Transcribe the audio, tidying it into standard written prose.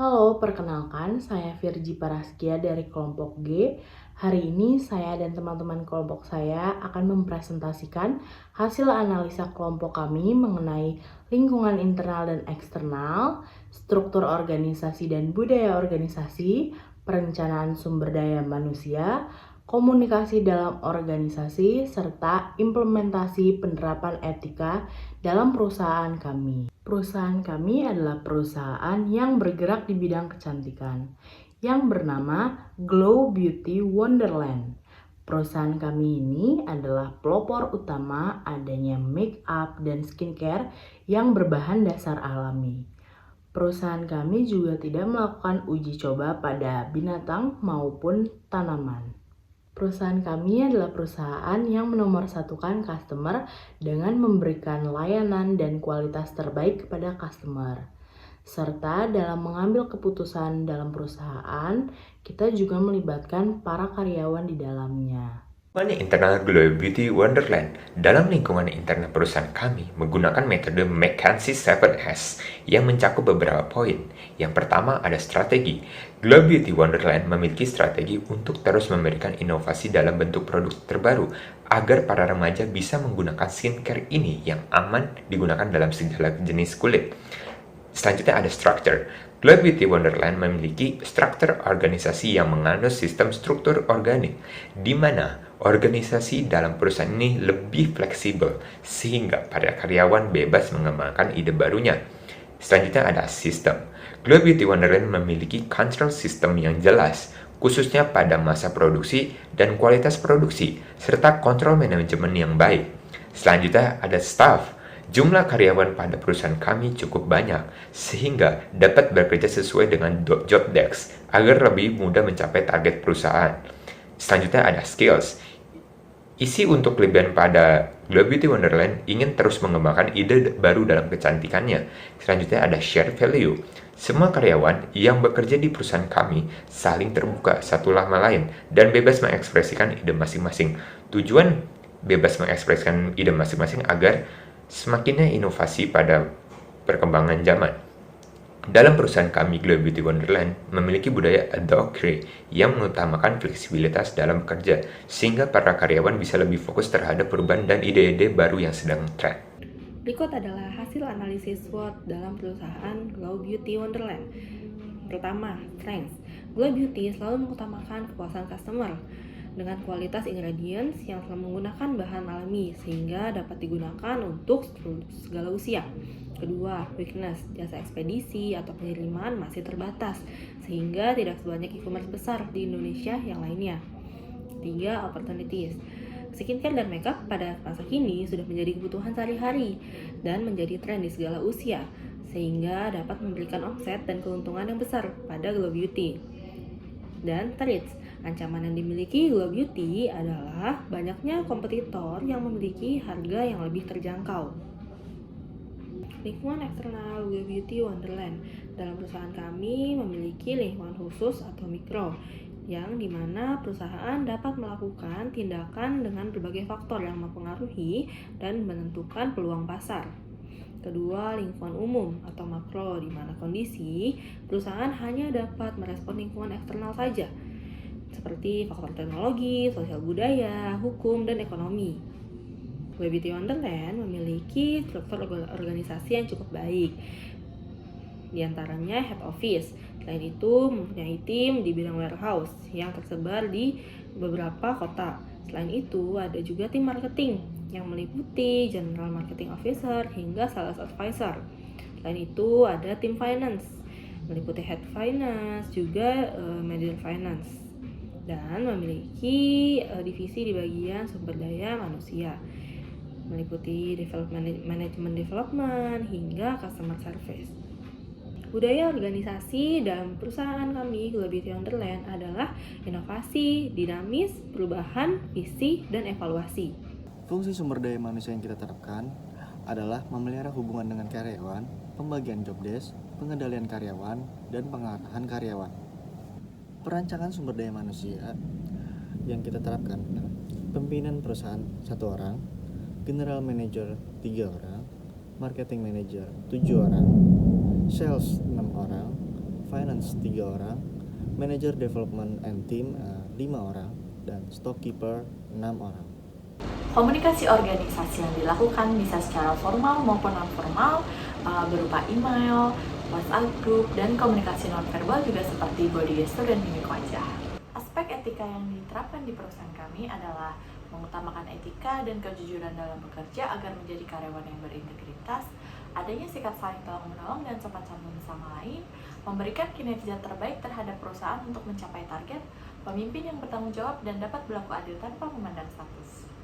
Halo, perkenalkan saya Virgi Paraskia dari kelompok G. Hari ini saya dan teman-teman kelompok saya akan mempresentasikan hasil analisa kelompok kami mengenai lingkungan internal dan eksternal, struktur organisasi dan budaya organisasi, perencanaan sumber daya manusia, komunikasi dalam organisasi, serta implementasi penerapan etika dalam perusahaan kami. Perusahaan kami adalah perusahaan yang bergerak di bidang kecantikan yang bernama Glow Beauty Wonderland. Perusahaan kami ini adalah pelopor utama adanya make up dan skincare yang berbahan dasar alami. Perusahaan kami juga tidak melakukan uji coba pada binatang maupun tanaman. Perusahaan kami adalah perusahaan yang menomorsatukan customer dengan memberikan layanan dan kualitas terbaik kepada customer. Serta dalam mengambil keputusan dalam perusahaan, kita juga melibatkan para karyawan di dalamnya. Lingkungan internal Glow Beauty Wonderland dalam lingkungan internal perusahaan kami menggunakan metode McKinsey 7S yang mencakup beberapa poin. Yang pertama ada strategi. Glow Beauty Wonderland memiliki strategi untuk terus memberikan inovasi dalam bentuk produk terbaru agar para remaja bisa menggunakan skincare ini yang aman digunakan dalam segala jenis kulit. Selanjutnya ada structure. Glow Beauty Wonderland memiliki struktur organisasi yang menganut sistem struktur organik, di mana organisasi dalam perusahaan ini lebih fleksibel, sehingga para karyawan bebas mengembangkan ide barunya. Selanjutnya ada sistem. Glow Beauty Wonderland memiliki control system yang jelas, khususnya pada masa produksi dan kualitas produksi, serta kontrol manajemen yang baik. Selanjutnya ada staff. Jumlah karyawan pada perusahaan kami cukup banyak, sehingga dapat bekerja sesuai dengan job desk agar lebih mudah mencapai target perusahaan. Selanjutnya ada skills. Isi untuk kelebihan pada Glow Beauty Wonderland ingin terus mengembangkan ide baru dalam kecantikannya. Selanjutnya ada shared value. Semua karyawan yang bekerja di perusahaan kami saling terbuka satu sama lain dan bebas mengekspresikan ide masing-masing. Tujuan bebas mengekspresikan ide masing-masing agar semakinnya inovasi pada perkembangan zaman. Dalam perusahaan kami, Glow Beauty Wonderland memiliki budaya advocacy yang mengutamakan fleksibilitas dalam bekerja, sehingga para karyawan bisa lebih fokus terhadap perubahan dan ide-ide baru yang sedang tren. Berikut adalah hasil analisis SWOT dalam perusahaan Glow Beauty Wonderland. Pertama, strengths. Glow Beauty selalu mengutamakan kepuasan customer dengan kualitas ingredients yang selalu menggunakan bahan alami sehingga dapat digunakan untuk segala usia. Kedua, weakness. Jasa ekspedisi atau pengiriman masih terbatas sehingga tidak sebanyak e-commerce besar di Indonesia yang lainnya. Ketiga, opportunities. Skincare dan makeup pada masa kini sudah menjadi kebutuhan sehari-hari dan menjadi tren di segala usia, sehingga dapat memberikan omset dan keuntungan yang besar pada Glow Beauty. Dan threats, ancaman yang dimiliki Glow Beauty adalah banyaknya kompetitor yang memiliki harga yang lebih terjangkau. Lingkungan eksternal Glow Beauty Wonderland. Dalam perusahaan kami memiliki lingkungan khusus atau mikro, yang dimana perusahaan dapat melakukan tindakan dengan berbagai faktor yang mempengaruhi dan menentukan peluang pasar. Kedua, lingkungan umum atau makro, di mana kondisi perusahaan hanya dapat merespon lingkungan eksternal saja, seperti faktor teknologi, sosial budaya, hukum, dan ekonomi. Glow Beauty Wonderland memiliki struktur organisasi yang cukup baik, di antaranya head office. Selain itu, mempunyai tim di bidang warehouse yang tersebar di beberapa kota. Selain itu, ada juga tim marketing yang meliputi general marketing officer hingga sales advisor. Selain itu, ada tim finance, meliputi head finance, juga middle finance. Dan memiliki divisi di bagian sumber daya manusia, meliputi management development hingga customer service. Budaya organisasi dalam perusahaan kami, Glow Beauty Wonderland, adalah inovasi, dinamis, perubahan, visi, dan evaluasi. Fungsi sumber daya manusia yang kita terapkan adalah memelihara hubungan dengan karyawan, pembagian job desk, pengendalian karyawan, dan pengarahan karyawan. Perancangan sumber daya manusia yang kita terapkan adalah pimpinan perusahaan 1 orang, general manager 3 orang, marketing manager 7 orang, sales 6 orang, finance 3 orang, manager development and team 5 orang, dan stockkeeper 6 orang. Komunikasi organisasi yang dilakukan bisa secara formal maupun non-formal, berupa email, WhatsApp group, dan komunikasi non-verbal juga seperti body gesture dan mimik wajah. Aspek etika yang diterapkan di perusahaan kami adalah mengutamakan etika dan kejujuran dalam bekerja agar menjadi karyawan yang berintegritas, adanya sikap saling tolong-menolong dan sopan santun sama lain, memberikan kinerja terbaik terhadap perusahaan untuk mencapai target, pemimpin yang bertanggung jawab dan dapat berlaku adil tanpa memandang status.